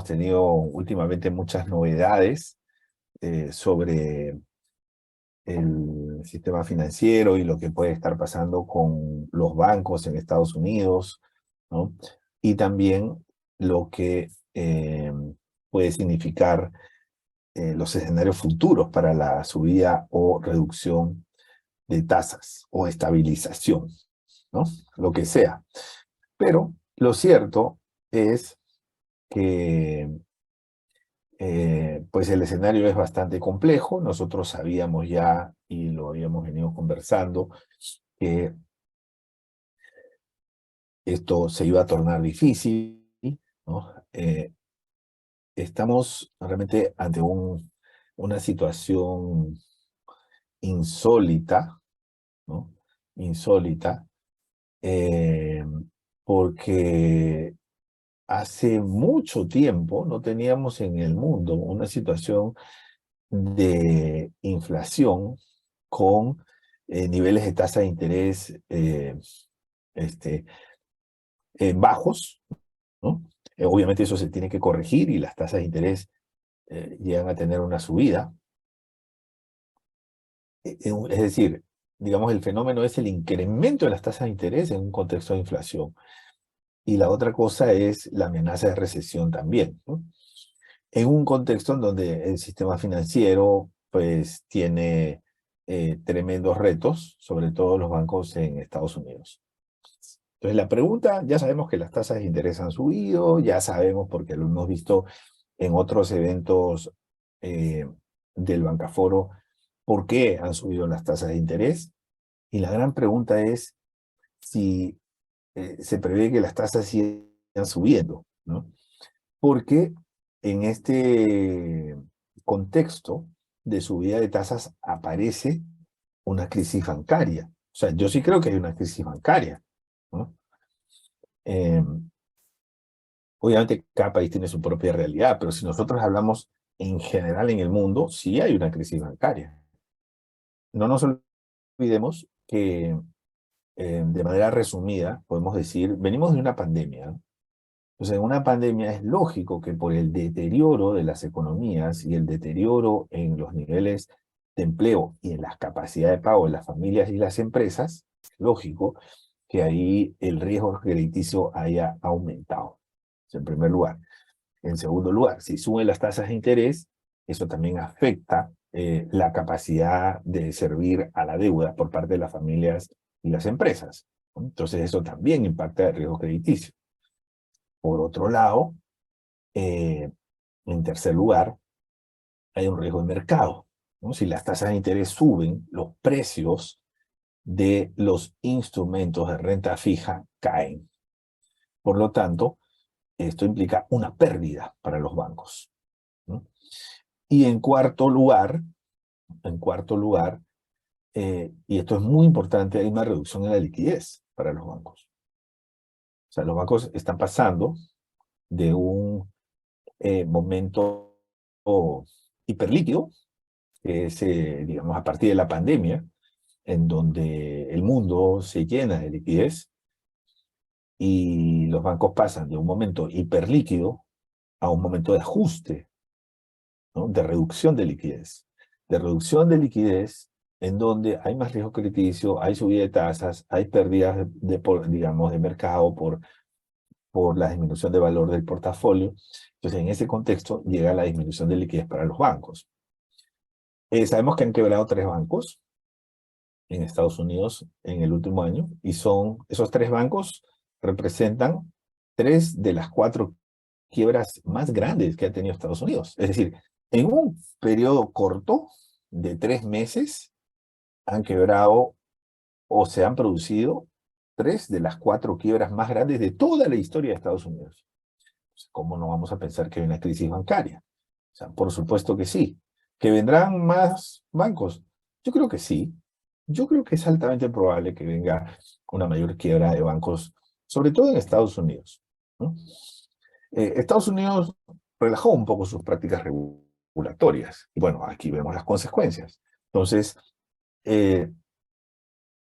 tenido últimamente muchas novedades sobre el sistema financiero y lo que puede estar pasando con los bancos en Estados Unidos, ¿no? Y también lo que puede significar los escenarios futuros para la subida o reducción de tasas o estabilización, ¿no? Lo que sea. Pero lo cierto es que pues el escenario es bastante complejo. Nosotros sabíamos ya, y lo habíamos venido conversando, que esto se iba a tornar difícil, ¿no? Estamos realmente ante una situación insólita, ¿no? Insólita, eh, porque hace mucho tiempo no teníamos en el mundo una situación de inflación con niveles de tasa de interés este, bajos, ¿no? Obviamente eso se tiene que corregir y las tasas de interés llegan a tener una subida. Es decir, digamos, el fenómeno es el incremento de las tasas de interés en un contexto de inflación. Y la otra cosa es la amenaza de recesión también, ¿no? En un contexto en donde el sistema financiero pues tiene tremendos retos, sobre todo los bancos en Estados Unidos. Entonces la pregunta, ya sabemos que las tasas de interés han subido, ya sabemos porque lo hemos visto en otros eventos eh, del Bancaforo, por qué han subido las tasas de interés. Y la gran pregunta es si se prevé que las tasas sigan subiendo, ¿no? Porque en este contexto de subida de tasas aparece una crisis bancaria. O sea, yo sí creo que hay una crisis bancaria, ¿no? Eh, Obviamente cada país tiene su propia realidad, pero si nosotros hablamos en general en el mundo, sí hay una crisis bancaria. No nos olvidemos que de manera resumida podemos decir, venimos de una pandemia, ¿no? Entonces, en una pandemia es lógico que por el deterioro de las economías y el deterioro en los niveles de empleo y en las capacidades de pago de las familias y las empresas, es lógico que ahí el riesgo crediticio haya aumentado. Eso en primer lugar. En segundo lugar, si suben las tasas de interés, eso también afecta la capacidad de servir a la deuda por parte de las familias y las empresas, ¿no? Entonces, eso también impacta el riesgo crediticio. Por otro lado, eh, en tercer lugar, hay un riesgo de mercado, ¿no? Si las tasas de interés suben, los precios de los instrumentos de renta fija caen. Por lo tanto, esto implica una pérdida para los bancos, ¿no? Y en cuarto lugar, y esto es muy importante, hay una reducción en la liquidez para los bancos. O sea, los bancos están pasando de un momento hiperlíquido, que es, digamos, a partir de la pandemia, en donde el mundo se llena de liquidez y los bancos pasan de un momento hiperlíquido a un momento de ajuste, ¿no? De reducción de liquidez. De reducción de liquidez en donde hay más riesgo crediticio, hay subida de tasas, hay pérdidas digamos, de mercado por la disminución de valor del portafolio. Entonces, en ese contexto llega la disminución de liquidez para los bancos. Sabemos que han quebrado 3 bancos en Estados Unidos en el último año, y esos 3 bancos representan 3 de las 4 quiebras más grandes que ha tenido Estados Unidos. Es decir, en un periodo corto de 3 meses han quebrado o se han producido 3 de las 4 quiebras más grandes de toda la historia de Estados Unidos. ¿Cómo no vamos a pensar que hay una crisis bancaria? O sea, por supuesto que sí. ¿Que vendrán más bancos? Yo creo que sí. Yo creo que es altamente probable que venga una mayor quiebra de bancos, sobre todo en Estados Unidos, ¿no? Estados Unidos relajó un poco sus prácticas regulatorias. Y bueno, aquí vemos las consecuencias. Entonces, eh,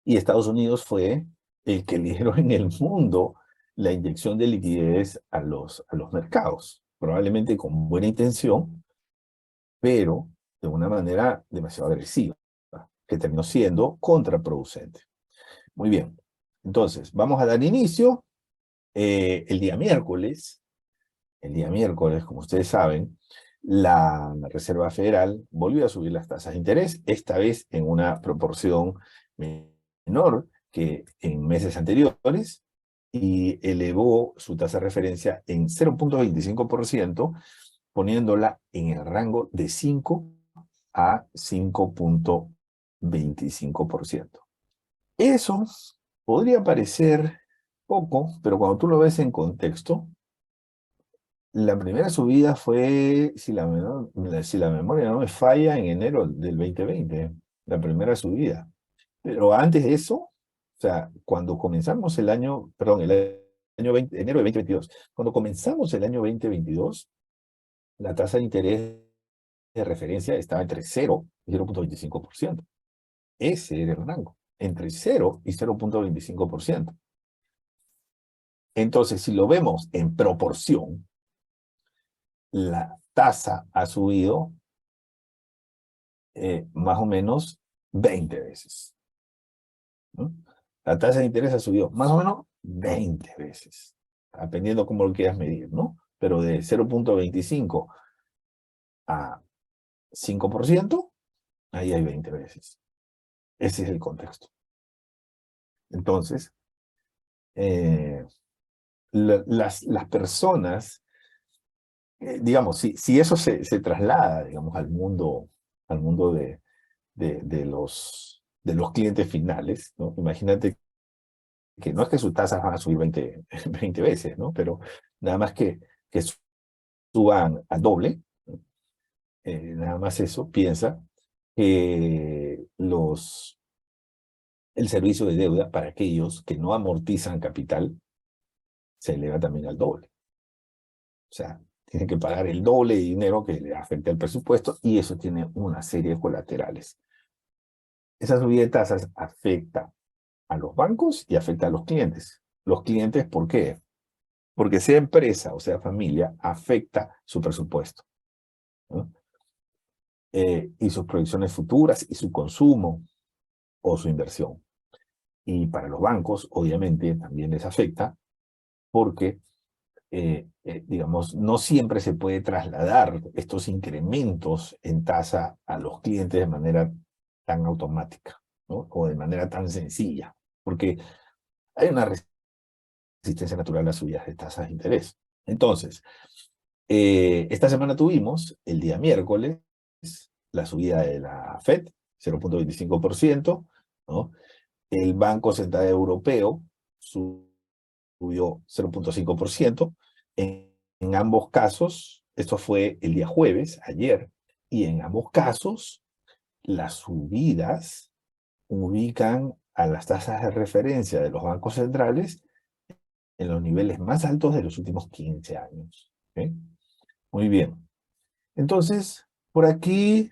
y Estados Unidos fue el que lideró en el mundo la inyección de liquidez a los mercados. probablemente con buena intención, pero de una manera demasiado agresiva, que terminó siendo contraproducente. Muy bien, entonces vamos a dar inicio. El día miércoles, como ustedes saben, la Reserva Federal volvió a subir las tasas de interés, esta vez en una proporción menor que en meses anteriores, y elevó su tasa de referencia en 0,25%, poniéndola en el rango de 5 a 5,25%. Eso podría parecer poco, pero cuando tú lo ves en contexto, la primera subida fue, si la memoria no me falla, en enero del 2020, la primera subida. Pero antes de eso, o sea, cuando comenzamos el año, perdón, el año 20, enero de 2022, cuando comenzamos el año 2022, la tasa de interés de referencia estaba entre 0 y 0,25%. Ese era el rango, entre 0 y 0,25%. Entonces, si lo vemos en proporción, la tasa ha subido más o menos 20 veces, ¿no? La tasa de interés ha subido más o menos 20 veces, dependiendo cómo lo quieras medir, ¿no? Pero de 0,25 a 5%, ahí hay 20 veces. Ese es el contexto. Entonces, las personas, digamos, si eso se traslada, digamos, al mundo de los clientes finales, ¿no? Imagínate que no es que sus tasas van a subir 20 veces, ¿no? Pero nada más que suban al doble, nada más eso, piensa que el servicio de deuda para aquellos que no amortizan capital se eleva también al doble. O sea, tienen que pagar el doble de dinero que le afecta al presupuesto, y eso tiene una serie de colaterales. Esa subida de tasas afecta a los bancos y afecta a los clientes. Los clientes, ¿por qué? Porque sea empresa o sea familia, afecta su presupuesto, ¿no? Y sus proyecciones futuras y su consumo o su inversión. Y para los bancos, obviamente, también les afecta porque, digamos, no siempre se puede trasladar estos incrementos en tasa a los clientes de manera tan automática, ¿no? O de manera tan sencilla, porque hay una resistencia natural a las subidas de tasas de interés. Entonces, esta semana tuvimos, el día miércoles, la subida de la FED, 0,25%, ¿no? El Banco Central Europeo subió 0,5%. En ambos casos, esto fue el día jueves, ayer, y en ambos casos, las subidas ubican a las tasas de referencia de los bancos centrales en los niveles más altos de los últimos 15 años. ¿Okay? Muy bien. Entonces, por aquí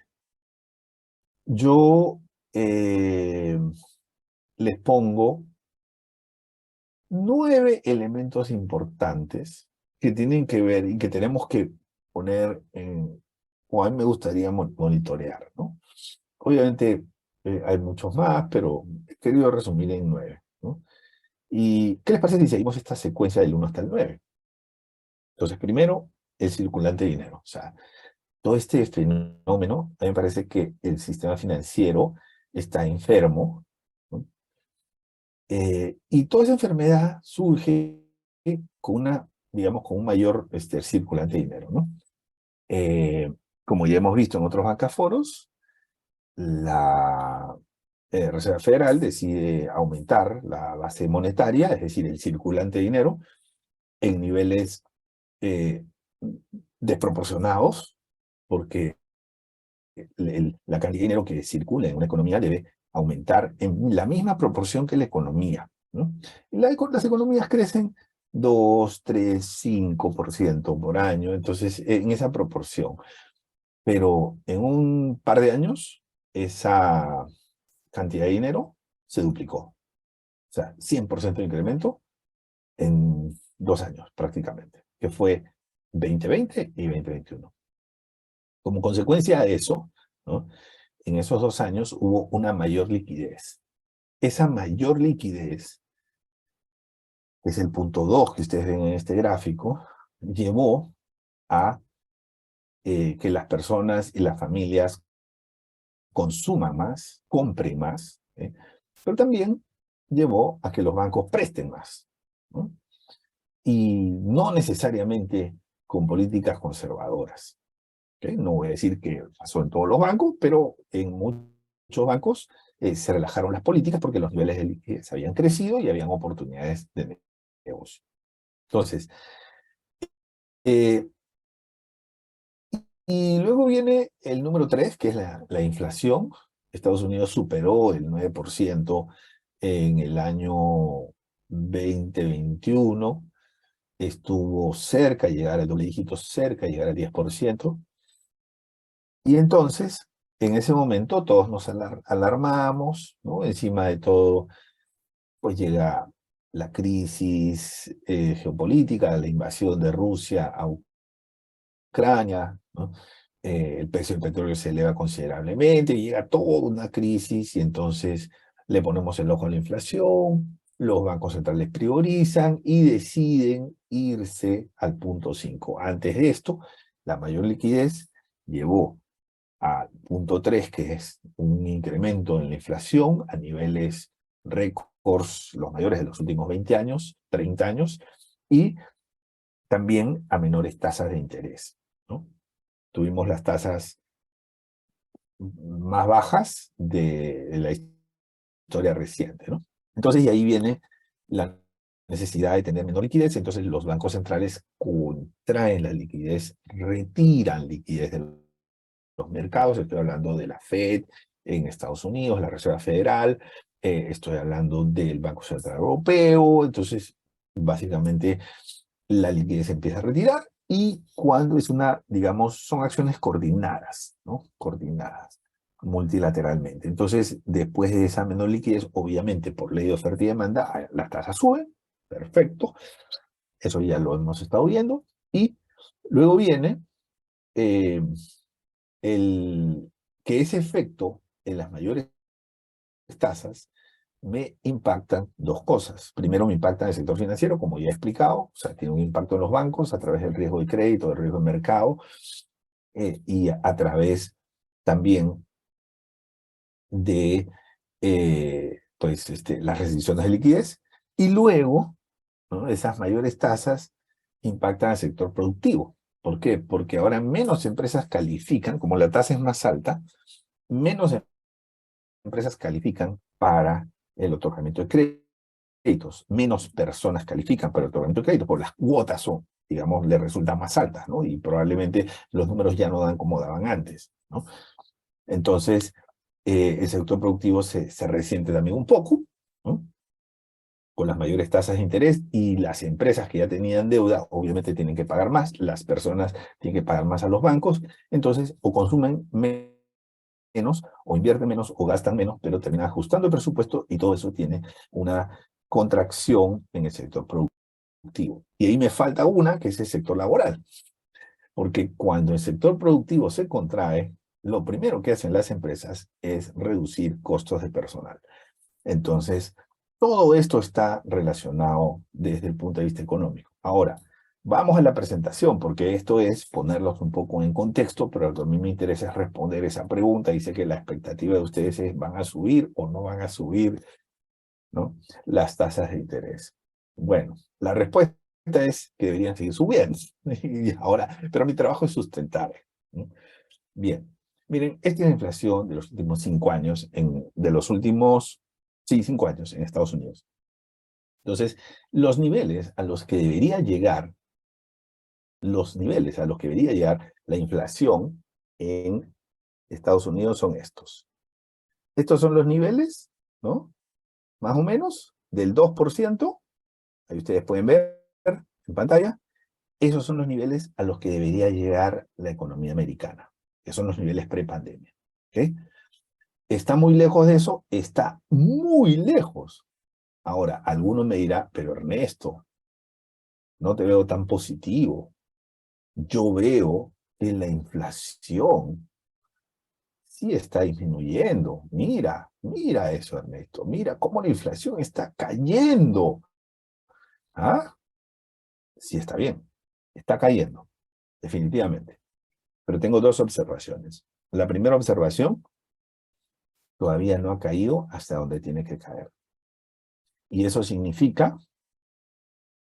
yo les pongo 9 elementos importantes que tienen que ver y que tenemos que poner o a mí me gustaría monitorear, ¿no? Obviamente hay muchos más, pero he querido resumir en 9, ¿no? ¿Y qué les parece si seguimos esta secuencia del 1 hasta el 9? Entonces, primero, el circulante de dinero. O sea, todo este fenómeno, a mí me parece que el sistema financiero está enfermo, ¿no? Y toda esa enfermedad surge con digamos, con un mayor circulante de dinero, ¿no? Como ya hemos visto en otros bancaforos, la Reserva Federal decide aumentar la base monetaria, es decir, el circulante de dinero, en niveles desproporcionados, porque la cantidad de dinero que circula en una economía debe aumentar en la misma proporción que la economía, ¿no? Y las economías crecen 2, 3, 5% por año, entonces en esa proporción. Pero en un par de años, esa cantidad de dinero se duplicó. O sea, 100% de incremento en 2 años prácticamente, que fue 2020 y 2021. Como consecuencia de eso, ¿no? En esos 2 años hubo una mayor liquidez. Esa mayor liquidez, que es el punto 2 que ustedes ven en este gráfico, llevó a que las personas y las familias consuman más, compren más, pero también llevó a que los bancos presten más, ¿no? Y no necesariamente con políticas conservadoras. ¿Okay? No voy a decir que pasó en todos los bancos, pero en muchos bancos se relajaron las políticas porque los niveles de liquidez habían crecido y habían oportunidades de negocio. Entonces, y luego viene el número 3, que es la inflación. Estados Unidos superó el 9% en el año 2021. Estuvo cerca de llegar al doble dígito, cerca de llegar al 10%. Y entonces, en ese momento, todos nos alarmamos, ¿no? Encima de todo, pues llega la crisis geopolítica, la invasión de Rusia a Ucrania, ¿no? El precio del petróleo se eleva considerablemente, llega toda una crisis y entonces le ponemos el ojo a la inflación, los bancos centrales priorizan y deciden irse al punto 5. Antes de esto, la mayor liquidez llevó al punto 3, que es un incremento en la inflación a niveles récords, los mayores de los últimos 20 años, 30 años, y también a menores tasas de interés, ¿no? Tuvimos las tasas más bajas de la historia reciente, ¿no? Entonces, y ahí viene la necesidad de tener menor liquidez, entonces los bancos centrales contraen la liquidez, retiran liquidez de los mercados. Estoy hablando de la Fed en Estados Unidos, la Reserva Federal, estoy hablando del Banco Central Europeo. Entonces, básicamente, la liquidez empieza a retirar y cuando es digamos, son acciones coordinadas, ¿no? Coordinadas multilateralmente. Entonces, después de esa menor liquidez, obviamente, por ley de oferta y demanda, las tasas suben, perfecto, eso ya lo hemos estado viendo, y luego viene eh, que ese efecto en las mayores tasas me impactan dos cosas. Primero, me impacta en el sector financiero, como ya he explicado, o sea, tiene un impacto en los bancos a través del riesgo de crédito, del riesgo de mercado, y a través también de pues, las restricciones de liquidez. Y luego, ¿no? Esas mayores tasas impactan al sector productivo. ¿Por qué? Porque ahora menos empresas califican, como la tasa es más alta, menos empresas califican para el otorgamiento de créditos, menos personas califican para el otorgamiento de créditos, porque las cuotas son, digamos, le resultan más altas, ¿no? Y probablemente los números ya no dan como daban antes, ¿no? Entonces, el sector productivo se resiente también un poco, ¿no? Con las mayores tasas de interés, y las empresas que ya tenían deuda obviamente tienen que pagar más, las personas tienen que pagar más a los bancos, entonces o consumen menos, o invierten menos, o gastan menos, pero terminan ajustando el presupuesto y todo eso tiene una contracción en el sector productivo. Y ahí me falta una, que es el sector laboral, porque cuando el sector productivo se contrae, lo primero que hacen las empresas es reducir costos de personal. Entonces, todo esto está relacionado desde el punto de vista económico. Ahora, vamos a la presentación, porque esto es ponerlos un poco en contexto, pero lo que a mí me interesa es responder esa pregunta. Dice que la expectativa de ustedes es, ¿van a subir o no van a subir, ¿no? Las tasas de interés? Bueno, la respuesta es que deberían seguir subiendo. Y ahora, pero mi trabajo es sustentable, ¿no? Bien, miren, esta es la inflación de los últimos 5 años, de los últimos, sí, 5 años en Estados Unidos. Entonces, los niveles a los que debería llegar, la inflación en Estados Unidos son estos. Estos son los niveles, ¿no? Más o menos, del 2%. Ahí ustedes pueden ver en pantalla. Esos son los niveles a los que debería llegar la economía americana, que son los niveles prepandemia. ¿Ok? ¿Está muy lejos de eso? Está muy lejos. Ahora, alguno me dirá, pero Ernesto, no te veo tan positivo. yo veo que la inflación sí está disminuyendo. Mira, mira eso, Ernesto. Mira cómo la inflación está cayendo. ¿Ah? Sí está bien. Está cayendo, definitivamente. Pero tengo dos observaciones. La primera observación, todavía no ha caído hasta donde tiene que caer. Y eso significa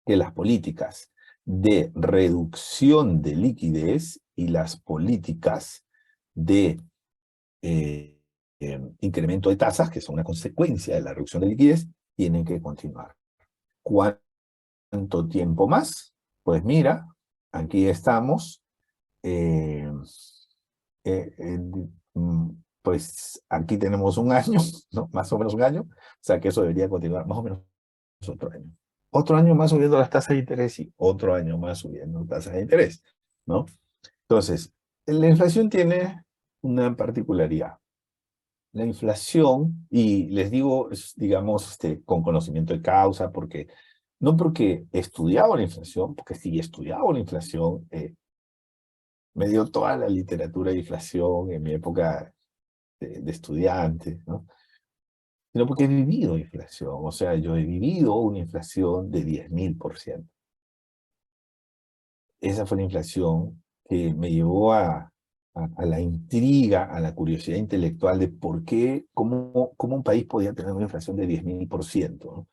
que las políticas de reducción de liquidez y las políticas de incremento de tasas, que son una consecuencia de la reducción de liquidez, tienen que continuar. ¿Cuánto tiempo más? Pues mira, aquí estamos, eh, eh, eh, pues aquí tenemos un año, ¿no? Más o menos un año, o sea que eso debería continuar más o menos otro año. Otro año más subiendo las tasas de interés y otro año más subiendo tasas de interés, ¿no? Entonces, la inflación tiene una particularidad. La inflación, y les digo, digamos, con conocimiento de causa, porque no porque he estudiado la inflación, porque sí he estudiado la inflación, me dio toda la literatura de inflación en mi época de estudiante, ¿no? Sino porque he vivido inflación, o sea, yo he vivido una inflación de 10.000%. Esa fue la inflación que me llevó a la intriga, a la curiosidad intelectual de por qué, cómo un país podía tener una inflación de 10.000%, ¿no?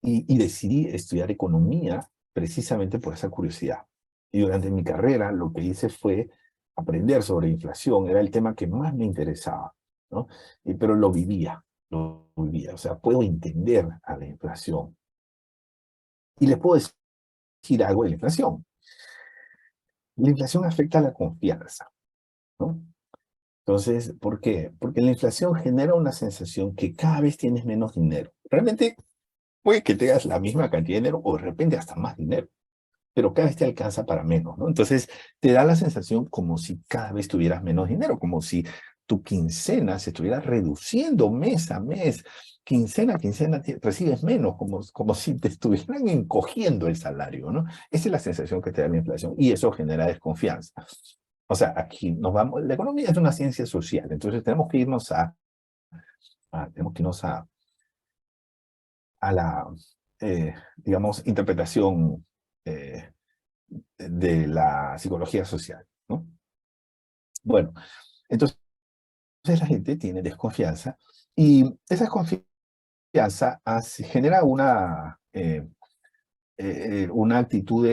Y decidí estudiar economía precisamente por esa curiosidad. Y durante mi carrera lo que hice fue aprender sobre inflación, era el tema que más me interesaba, ¿no? Pero lo vivía, o sea, puedo entender a la inflación. Y les puedo decir algo de la inflación. La inflación afecta a la confianza, ¿no? Entonces, ¿por qué? Porque la inflación genera una sensación que cada vez tienes menos dinero. Realmente puede que tengas la misma cantidad de dinero o de repente hasta más dinero, pero cada vez te alcanza para menos, ¿no? Entonces, te da la sensación como si cada vez tuvieras menos dinero, como si tu quincena se estuviera reduciendo mes a mes, quincena a quincena recibes menos, como si te estuvieran encogiendo el salario, ¿no? Esa es la sensación que te da la inflación y eso genera desconfianza. O sea, aquí nos vamos, la economía es una ciencia social, entonces tenemos que irnos a la, digamos, interpretación de la psicología social, ¿no? Bueno, entonces la gente tiene desconfianza y esa desconfianza genera una actitud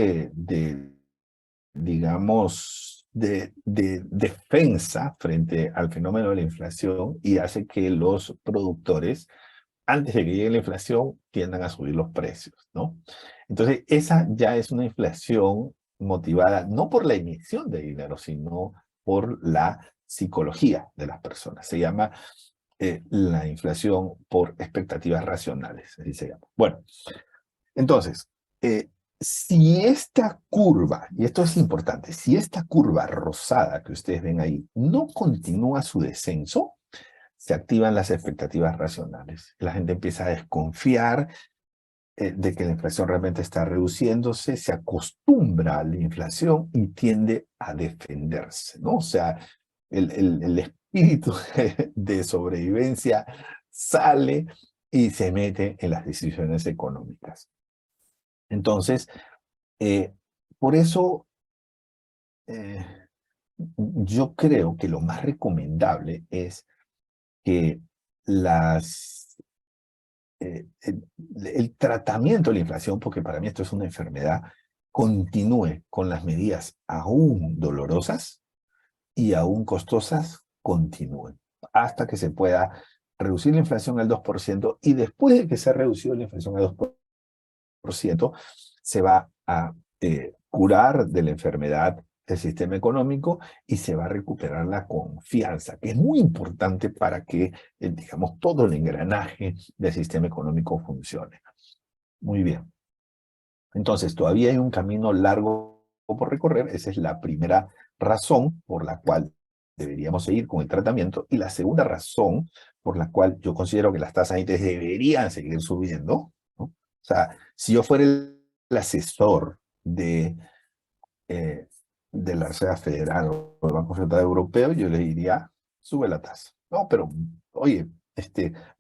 digamos, de defensa frente al fenómeno de la inflación y hace que los productores, antes de que llegue la inflación, tiendan a subir los precios, ¿no? Entonces, esa ya es una inflación motivada no por la emisión de dinero, sino por la psicología de las personas. Se llama la inflación por expectativas racionales, así se llama. Bueno, entonces, si esta curva, y esto es importante, si esta curva rosada que ustedes ven ahí no continúa su descenso, se activan las expectativas racionales. La gente empieza a desconfiar de que la inflación realmente está reduciéndose, se acostumbra a la inflación y tiende a defenderse, ¿no? O sea, el espíritu de sobrevivencia sale y se mete en las decisiones económicas. Entonces, eh, por eso eh, yo creo que lo más recomendable es que las, el tratamiento de la inflación, porque para mí esto es una enfermedad, continúe con las medidas aún dolorosas y aún costosas, continúen hasta que se pueda reducir la inflación al 2% y después de que se ha reducido la inflación al 2%, se va a curar de la enfermedad el sistema económico y se va a recuperar la confianza, que es muy importante para que, digamos, todo el engranaje del sistema económico funcione. Muy bien. Entonces, todavía hay un camino largo por recorrer. Esa es la primera razón por la cual deberíamos seguir con el tratamiento. Y la segunda razón por la cual yo considero que las tasas de interés deberían seguir subiendo, ¿no? O sea, si yo fuera el asesor de eh, de la Reserva Federal o del Banco Central Europeo, yo le diría, sube la tasa. No, pero, oye,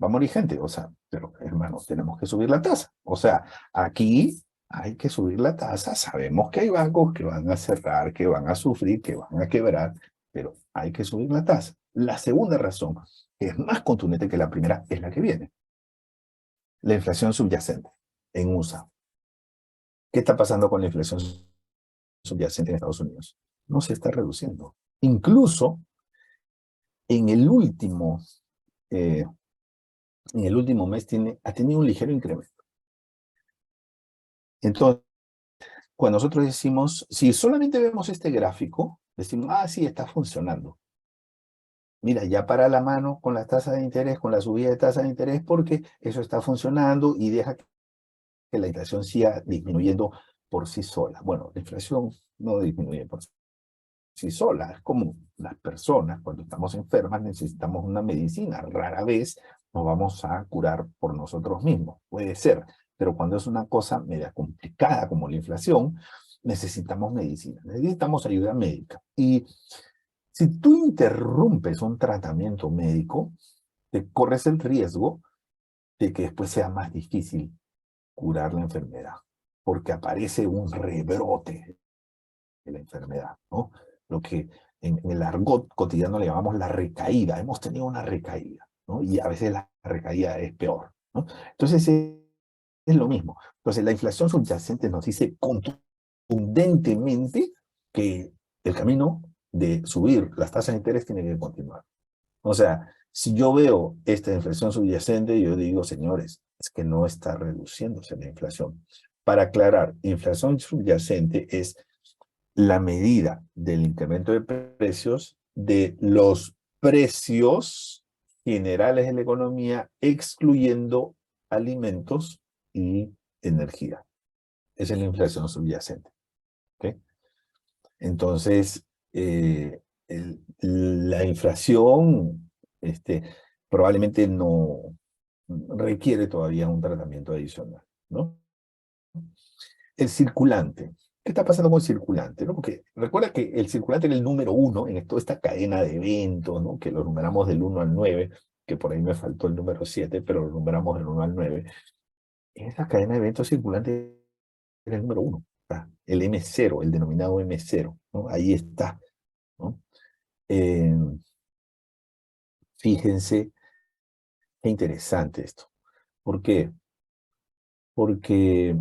va a morir gente, o sea, pero hermanos, tenemos que subir la tasa. O sea, aquí hay que subir la tasa, sabemos que hay bancos que van a cerrar, que van a sufrir, que van a quebrar, pero hay que subir la tasa. La segunda razón, que es más contundente que la primera, es la que viene. La inflación subyacente en USA. ¿Qué está pasando con la inflación subyacente en Estados Unidos? No se está reduciendo. Incluso en el último, eh, en el último mes ha tenido un ligero incremento. Entonces, cuando nosotros decimos, si solamente vemos este gráfico, decimos, ah, sí, está funcionando. Mira, ya para la mano con las tasas de interés, con la subida de tasas de interés, porque eso está funcionando y deja que la inflación siga disminuyendo por sí sola. Bueno, la inflación no disminuye por sí sola. Es como las personas, cuando estamos enfermas, necesitamos una medicina. Rara vez nos vamos a curar por nosotros mismos. Puede ser, pero cuando es una cosa media complicada como la inflación, necesitamos medicina, necesitamos ayuda médica. Y si tú interrumpes un tratamiento médico, te corres el riesgo de que después sea más difícil curar la enfermedad, porque aparece un rebrote de la enfermedad, ¿no? Lo que en el argot cotidiano le llamamos la recaída. Hemos tenido una recaída, ¿no? Y a veces la recaída es peor, ¿no? Entonces es lo mismo. Entonces la inflación subyacente nos dice contundentemente que el camino de subir las tasas de interés tiene que continuar. O sea, si yo veo esta inflación subyacente, yo digo, señores, es que no está reduciéndose la inflación. Para aclarar, inflación subyacente es la medida del incremento de precios de los precios generales de la economía, excluyendo alimentos y energía. Esa es la inflación subyacente. ¿Okay? Entonces, la inflación probablemente no requiere todavía un tratamiento adicional, ¿no? El circulante. ¿Qué está pasando con el circulante? ¿No? Porque recuerda que el circulante era el número uno en toda esta cadena de eventos, ¿no? Que lo numeramos del 1 al 9, que por ahí me faltó el número 7, pero lo numeramos del 1 al 9. En esa cadena de eventos circulante era el número uno, el M0, el denominado M0, ¿no? Ahí está, ¿no? Eh, Fíjense qué interesante esto. ¿Por qué? Porque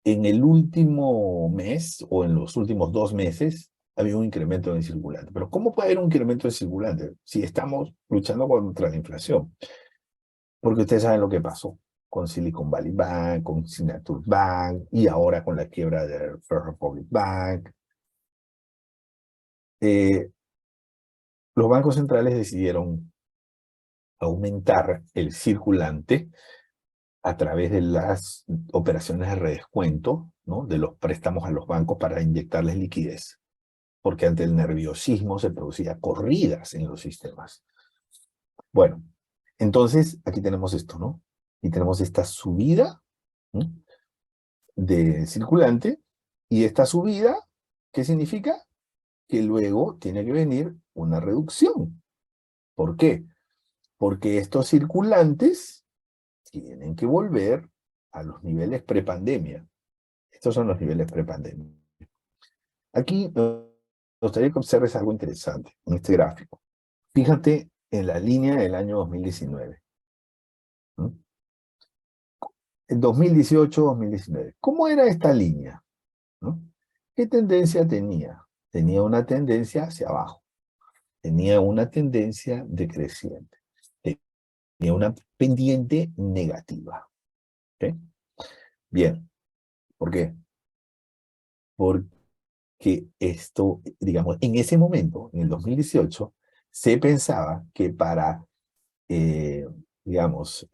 en el último mes o en los últimos 2 meses había un incremento en el circulante. Pero ¿cómo puede haber un incremento en el circulante si estamos luchando contra la inflación? Porque ustedes saben lo que pasó con Silicon Valley Bank, con Signature Bank y ahora con la quiebra de First Republic Bank. Los bancos centrales decidieron aumentar el circulante a través de las operaciones de redescuento, ¿no? De los préstamos a los bancos para inyectarles liquidez, porque ante el nerviosismo se producía corridas en los sistemas. Bueno, entonces aquí tenemos esto, ¿no? Y tenemos esta subida, ¿no? De circulante, y esta subida, ¿qué significa? Que luego tiene que venir una reducción. ¿Por qué? Porque estos circulantes tienen que volver a los niveles prepandemia. Estos son los niveles prepandemia. Aquí me gustaría que observes algo interesante en este gráfico. Fíjate en la línea del año 2019. ¿No? En 2018-2019. ¿Cómo era esta línea? ¿No? ¿Qué tendencia tenía? Tenía una tendencia hacia abajo. Tenía una tendencia decreciente. Tenía una pendiente negativa. ¿Okay? Bien. ¿Por qué? Porque esto, digamos, en ese momento, en el 2018, se pensaba que eh, digamos,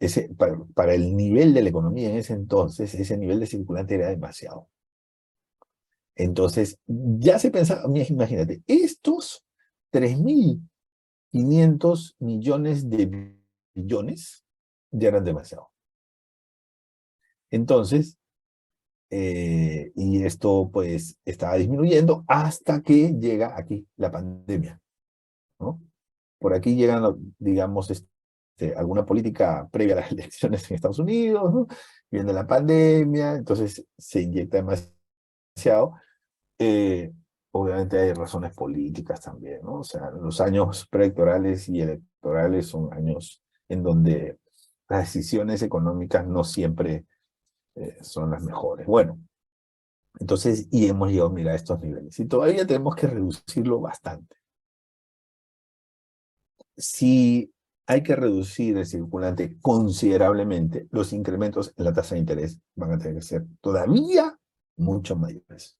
para el nivel de la economía en ese entonces, ese nivel de circulante era demasiado. Entonces, ya se pensaba, imagínate, estos 3.500 millones de billones ya eran demasiado. Entonces, y esto pues estaba disminuyendo hasta que llega aquí la pandemia, ¿no? Por aquí llegan, digamos, alguna política previa a las elecciones en Estados Unidos, ¿no? Viene la pandemia, entonces se inyecta demasiado. Eh, Obviamente hay razones políticas también, ¿no? O sea, los años preelectorales y electorales son años en donde las decisiones económicas no siempre son las mejores. Bueno, entonces, y hemos llegado, mira, a estos niveles. Y todavía tenemos que reducirlo bastante. Si hay que reducir el circulante considerablemente, los incrementos en la tasa de interés van a tener que ser todavía mucho mayores.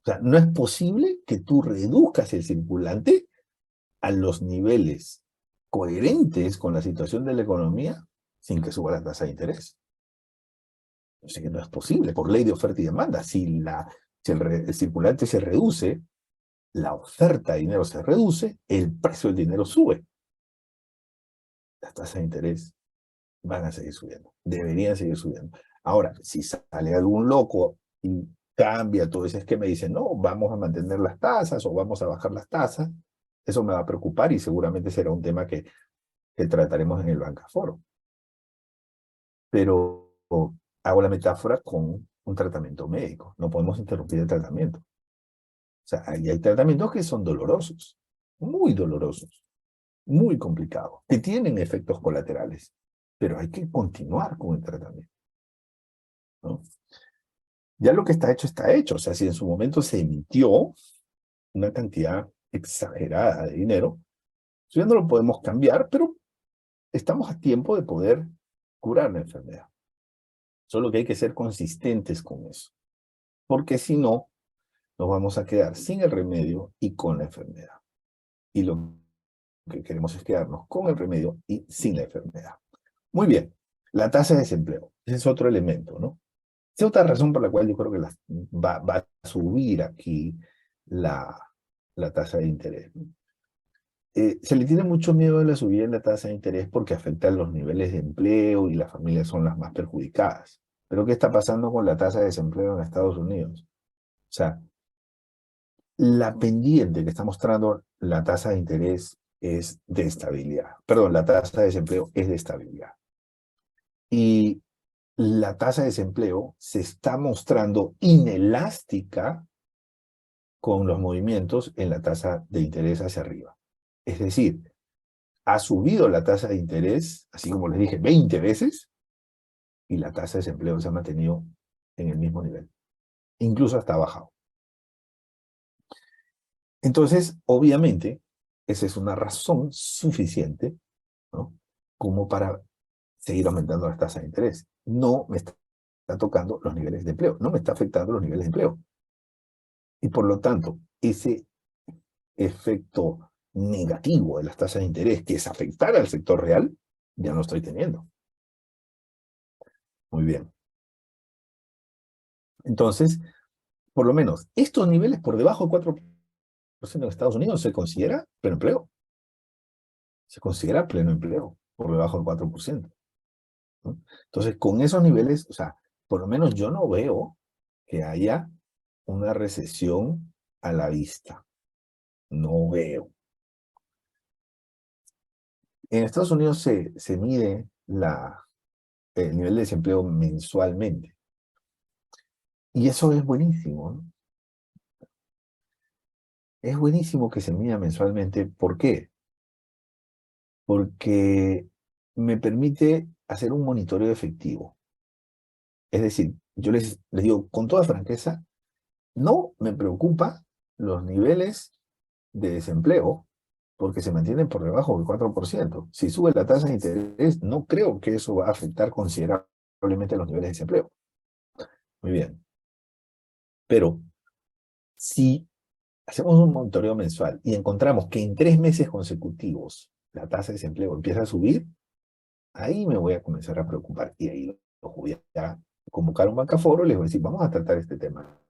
O sea, no es posible que tú reduzcas el circulante a los niveles coherentes con la situación de la economía sin que suba la tasa de interés. O sea que no es posible, por ley de oferta y demanda. Si el circulante se reduce, la oferta de dinero se reduce, el precio del dinero sube. Las tasas de interés van a seguir subiendo, deberían seguir subiendo. Ahora, si sale algún loco y cambia todo ese esquema y dice, no, vamos a mantener las tasas o vamos a bajar las tasas, eso me va a preocupar y seguramente será un tema que trataremos en el Bancaforo. Pero hago la metáfora con un tratamiento médico, no podemos interrumpir el tratamiento. O sea, hay tratamientos que son dolorosos, muy complicados, que tienen efectos colaterales, pero hay que continuar con el tratamiento, ¿no? Ya lo que está hecho. O sea, si en su momento se emitió una cantidad exagerada de dinero, eso ya no lo podemos cambiar, pero estamos a tiempo de poder curar la enfermedad. Solo que hay que ser consistentes con eso, porque si no, nos vamos a quedar sin el remedio y con la enfermedad. Y lo que queremos es quedarnos con el remedio y sin la enfermedad. Muy bien, la tasa de desempleo. Ese es otro elemento, ¿no? Esa es otra razón por la cual yo creo que va a subir aquí la, la tasa de interés. Se le tiene mucho miedo a la subida en la tasa de interés porque afecta a los niveles de empleo y las familias son las más perjudicadas. Pero ¿qué está pasando con la tasa de desempleo en Estados Unidos? O sea, la pendiente que está mostrando la tasa de interés es de estabilidad. Perdón, la tasa de desempleo es de estabilidad. Y la tasa de desempleo se está mostrando inelástica con los movimientos en la tasa de interés hacia arriba. Es decir, ha subido la tasa de interés, así como les dije, 20 veces, y la tasa de desempleo se ha mantenido en el mismo nivel. Incluso hasta ha bajado. Entonces, obviamente, esa es una razón suficiente, ¿no?, como para seguir aumentando las tasas de interés. No me está tocando los niveles de empleo, no me está afectando los niveles de empleo. Y por lo tanto, ese efecto negativo de las tasas de interés, que es afectar al sector real, ya no estoy teniendo. Muy bien. Entonces, por lo menos, estos niveles por debajo del 4% en Estados Unidos se considera pleno empleo. Se considera pleno empleo por debajo del 4%, ¿no? Entonces, con esos niveles, o sea, por lo menos yo no veo que haya una recesión a la vista. No veo. En Estados Unidos se mide el nivel de desempleo mensualmente. Y eso es buenísimo, ¿no? Es buenísimo que se mida mensualmente. ¿Por qué? Porque me permite hacer un monitoreo efectivo. Es decir, yo les digo con toda franqueza, no me preocupa los niveles de desempleo porque se mantienen por debajo del 4%. Si sube la tasa de interés, no creo que eso va a afectar considerablemente los niveles de desempleo. Muy bien. Pero si hacemos un monitoreo mensual y encontramos que en 3 meses consecutivos la tasa de desempleo empieza a subir, ahí me voy a comenzar a preocupar y ahí los voy a convocar a un bancaforo y les voy a decir, vamos a tratar este tema.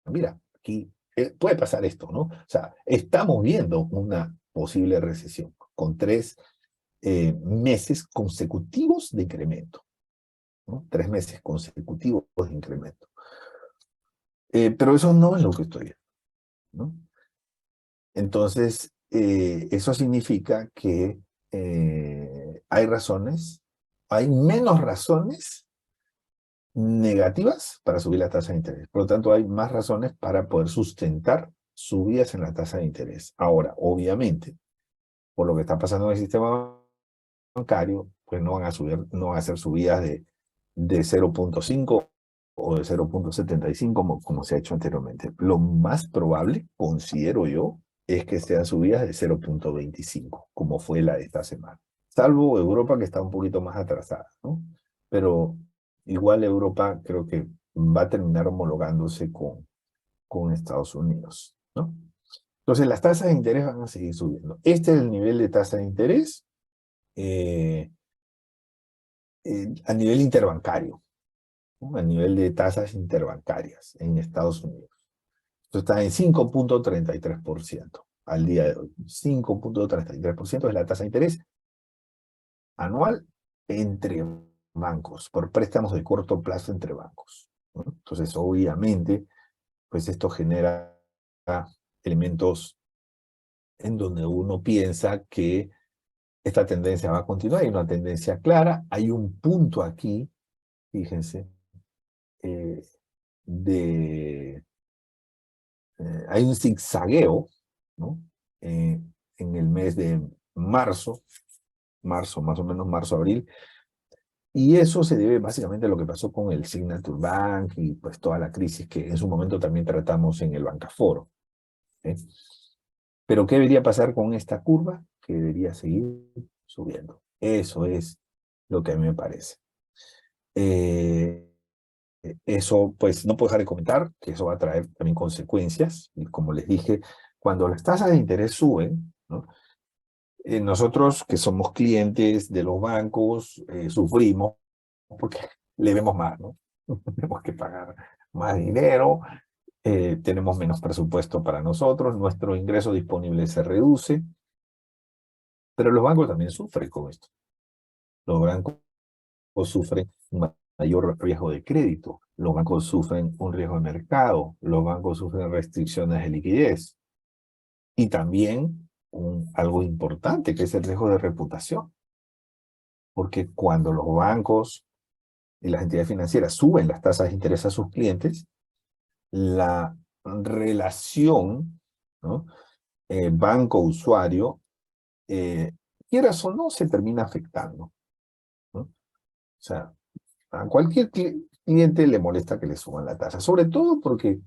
Mira, aquí puede pasar esto, ¿no? O sea, estamos viendo una posible recesión con 3 meses consecutivos de incremento. ¿no? 3 meses consecutivos de incremento. Pero eso no es lo que estoy viendo, ¿no? Entonces, eso significa que hay razones, hay menos razones negativas para subir la tasa de interés. Por lo tanto, hay más razones para poder sustentar subidas en la tasa de interés. Ahora, obviamente, por lo que está pasando en el sistema bancario, pues no van a subir, no van a hacer subidas de 0,5 o de 0,75 como se ha hecho anteriormente. Lo más probable, considero yo, es que sean subidas de 0,25, como fue la de esta semana. Salvo Europa, que está un poquito más atrasada, ¿no? Pero igual Europa creo que va a terminar homologándose con Estados Unidos, ¿no? Entonces las tasas de interés van a seguir subiendo. Este es el nivel de tasa de interés eh, a nivel interbancario, ¿no? A nivel de tasas interbancarias en Estados Unidos. Esto está en 5,33% al día de hoy. 5,33% es la tasa de interés anual entre bancos, por préstamos de corto plazo entre bancos, ¿no? Entonces, obviamente, pues esto genera elementos en donde uno piensa que esta tendencia va a continuar. Hay una tendencia clara, hay un punto aquí, fíjense, eh, de hay un zigzagueo, ¿no? En el mes de marzo, más o menos marzo-abril, y eso se debe básicamente a lo que pasó con el Signature Bank y pues toda la crisis que en su momento también tratamos en el Bancaforo, ¿eh? Pero ¿qué debería pasar con esta curva? Que debería seguir subiendo. Eso es lo que a mí me parece. Eso, pues, no puedo dejar de comentar que eso va a traer también consecuencias. Y como les dije, cuando las tasas de interés suben, ¿no? Nosotros que somos clientes de los bancos, sufrimos porque le vemos más, ¿no? Tenemos que pagar más dinero, tenemos menos presupuesto para nosotros, nuestro ingreso disponible se reduce, pero los bancos también sufren con esto. Los bancos sufren un mayor riesgo de crédito, los bancos sufren un riesgo de mercado, los bancos sufren restricciones de liquidez y también algo importante que es el riesgo de reputación, porque cuando los bancos y las entidades financieras suben las tasas de interés a sus clientes, la relación, ¿no? Banco-usuario, quieras o no, se termina afectando, ¿no? O sea, a cualquier cliente le molesta que le suban la tasa, sobre todo porque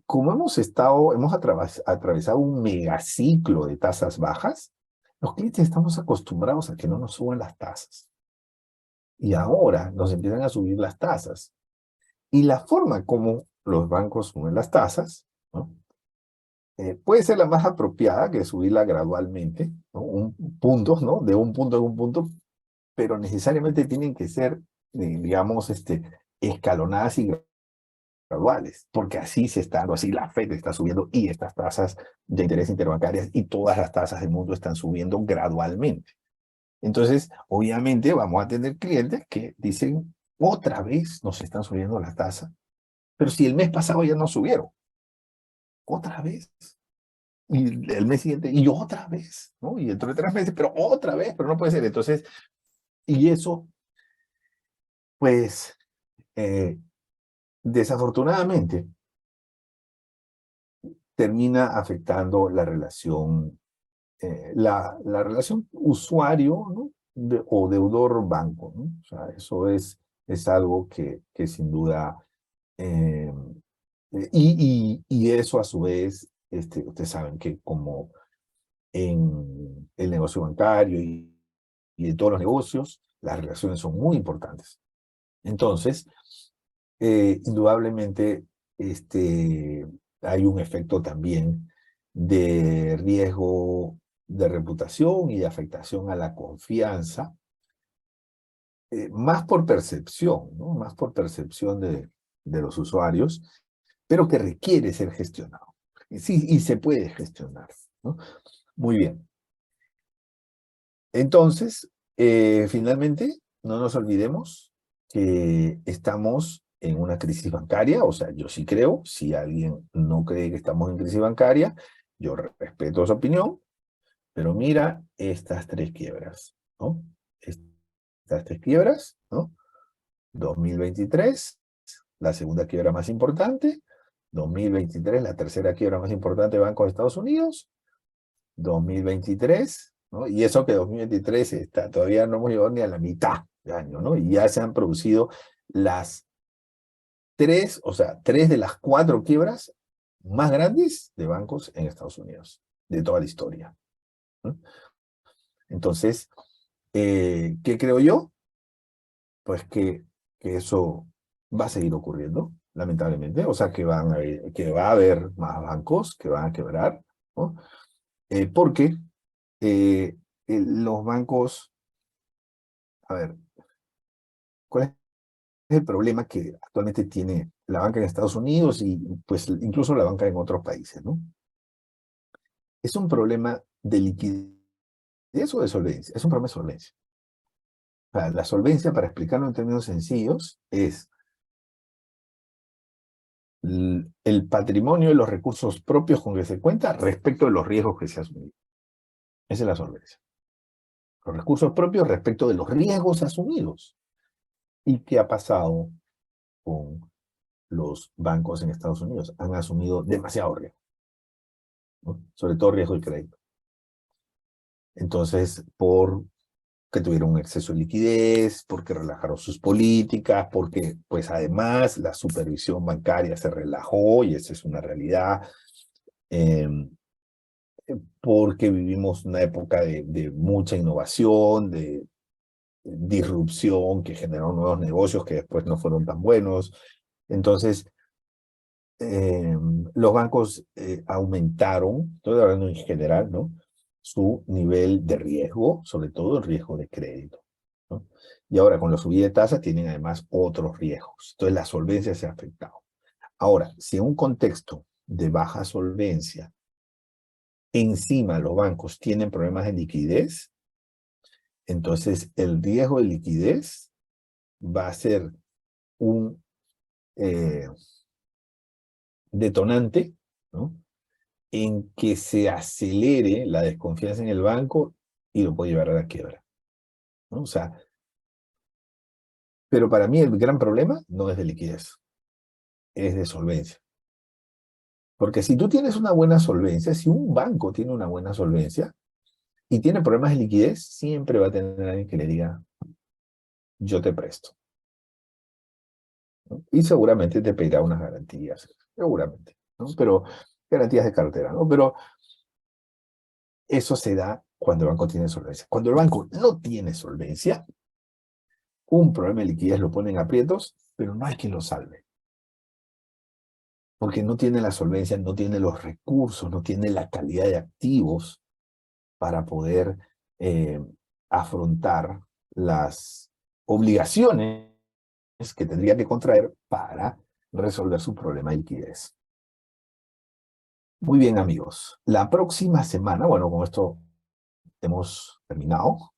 como hemos atravesado un megaciclo de tasas bajas, los clientes estamos acostumbrados a que no nos suban las tasas. Y ahora nos empiezan a subir las tasas. Y la forma como los bancos suben las tasas, ¿no? Puede ser la más apropiada, que es subirla gradualmente, ¿no? Puntos, ¿no? De un punto en un punto, pero necesariamente tienen que ser, digamos, escalonadas y graduales, porque así se está dando, así la Fed está subiendo y estas tasas de interés interbancarias y todas las tasas del mundo están subiendo gradualmente. Entonces, obviamente vamos a tener clientes que dicen, otra vez nos están subiendo las tasas, pero si el mes pasado ya no subieron, otra vez. Y el mes siguiente, y otra vez, ¿no? Y dentro de 3 meses, pero otra vez, pero no puede ser. Entonces, y eso, pues, desafortunadamente, termina afectando la relación, la relación usuario, ¿no? O deudor-banco, ¿no? O sea, eso es algo que sin duda, eh, y eso a su vez, ustedes saben que como en el negocio bancario y en todos los negocios, las relaciones son muy importantes. Entonces, indudablemente, hay un efecto también de riesgo de reputación y de afectación a la confianza, más por percepción, ¿no? Más por percepción de los usuarios, pero que requiere ser gestionado. Sí, y se puede gestionar, ¿no? Muy bien. Entonces, finalmente, no nos olvidemos que estamos en una crisis bancaria, o sea, yo sí creo, si alguien no cree que estamos en crisis bancaria, yo respeto su opinión, pero mira estas tres quiebras, ¿no? Estas tres quiebras, ¿no? 2023, la segunda quiebra más importante, 2023, la tercera quiebra más importante de Banco de Estados Unidos, 2023, ¿no? Y eso que 2023 está, todavía no hemos llegado ni a la mitad de año, ¿no? Y ya se han producido las tres, o sea, tres de las cuatro quiebras más grandes de bancos en Estados Unidos, de toda la historia, ¿no? Entonces, ¿qué creo yo? Pues que eso va a seguir ocurriendo, lamentablemente, o sea, que va a haber más bancos que van a quebrar, ¿no? Porque los bancos, a ver, ¿cuál es el problema que actualmente tiene la banca en Estados Unidos y pues incluso la banca en otros países, ¿no? Es un problema de liquidez o de solvencia, es un problema de solvencia. O sea, la solvencia, para explicarlo en términos sencillos, es el patrimonio y los recursos propios con que se cuenta respecto de los riesgos que se asumen. Esa es la solvencia. Los recursos propios respecto de los riesgos asumidos. ¿Y qué ha pasado con los bancos en Estados Unidos? Han asumido demasiado riesgo, ¿no? Sobre todo riesgo de crédito. Entonces, porque tuvieron un exceso de liquidez, porque relajaron sus políticas, porque pues además la supervisión bancaria se relajó y esa es una realidad, porque vivimos una época de mucha innovación, de disrupción que generó nuevos negocios que después no fueron tan buenos. Entonces, los bancos aumentaron, estoy hablando en general, ¿no? Su nivel de riesgo, sobre todo el riesgo de crédito, ¿no? Y ahora con la subida de tasas tienen además otros riesgos. Entonces la solvencia se ha afectado. Ahora, si en un contexto de baja solvencia, encima los bancos tienen problemas de liquidez, entonces el riesgo de liquidez va a ser un detonante, ¿no? En que se acelere la desconfianza en el banco y lo puede llevar a la quiebra, ¿no? O sea, pero para mí el gran problema no es de liquidez, es de solvencia. Porque si tú tienes una buena solvencia, si un banco tiene una buena solvencia y tiene problemas de liquidez, siempre va a tener alguien que le diga, yo te presto, ¿no? Y seguramente te pedirá unas garantías, seguramente, ¿no? Pero garantías de cartera, ¿no? Pero eso se da cuando el banco tiene solvencia. Cuando el banco no tiene solvencia, un problema de liquidez lo pone en aprietos, pero no hay quien lo salve. Porque no tiene la solvencia, no tiene los recursos, no tiene la calidad de activos para poder afrontar las obligaciones que tendría que contraer para resolver su problema de liquidez. Muy bien, amigos. La próxima semana, bueno, con esto hemos terminado.